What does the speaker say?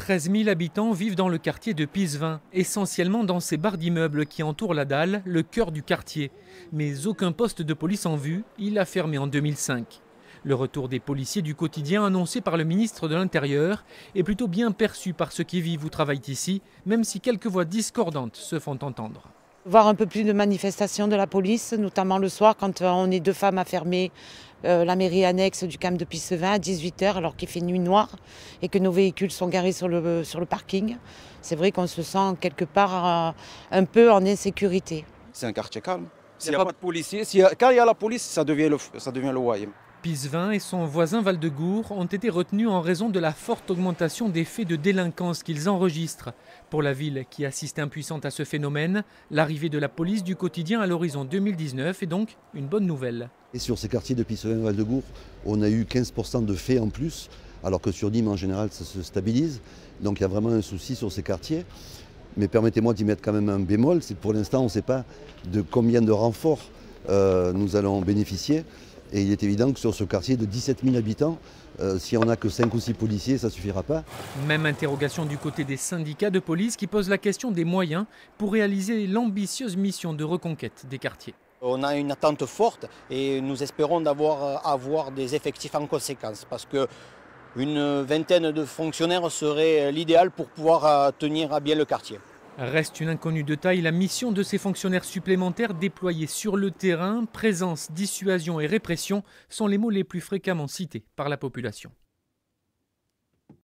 13 000 habitants vivent dans le quartier de Pisevin, essentiellement dans ces barres d'immeubles qui entourent la dalle, le cœur du quartier. Mais aucun poste de police en vue, il a fermé en 2005. Le retour des policiers du quotidien annoncé par le ministre de l'Intérieur est plutôt bien perçu par ceux qui vivent ou travaillent ici, même si quelques voix discordantes se font entendre. Voir un peu plus de manifestations de la police, notamment le soir quand on est deux femmes à fermer la mairie annexe du camp de Pisevin à 18 h alors qu'il fait nuit noire et que nos véhicules sont garés sur le parking. C'est vrai qu'on se sent quelque part un peu en insécurité. C'est un quartier calme. S'il n'y a pas de policiers, quand il y a la police, ça devient le royaume. Pisevin et son voisin Val-de-Gour ont été retenus en raison de la forte augmentation des faits de délinquance qu'ils enregistrent. Pour la ville qui assiste impuissante à ce phénomène, l'arrivée de la police du quotidien à l'horizon 2019 est donc une bonne nouvelle. Et sur ces quartiers de Pisevin et Val-de-Gour, on a eu 15% de faits en plus, alors que sur Nîmes en général ça se stabilise. Donc il y a vraiment un souci sur ces quartiers. Mais permettez-moi d'y mettre quand même un bémol, c'est que pour l'instant on ne sait pas de combien de renforts nous allons bénéficier. Et il est évident que sur ce quartier de 17 000 habitants, si on n'a que 5 ou 6 policiers, ça ne suffira pas. Même interrogation du côté des syndicats de police qui posent la question des moyens pour réaliser l'ambitieuse mission de reconquête des quartiers. On a une attente forte et nous espérons avoir des effectifs en conséquence parce qu'une vingtaine de fonctionnaires serait l'idéal pour pouvoir tenir à bien le quartier. Reste une inconnue de taille la mission de ces fonctionnaires supplémentaires déployés sur le terrain. Présence, dissuasion et répression sont les mots les plus fréquemment cités par la population.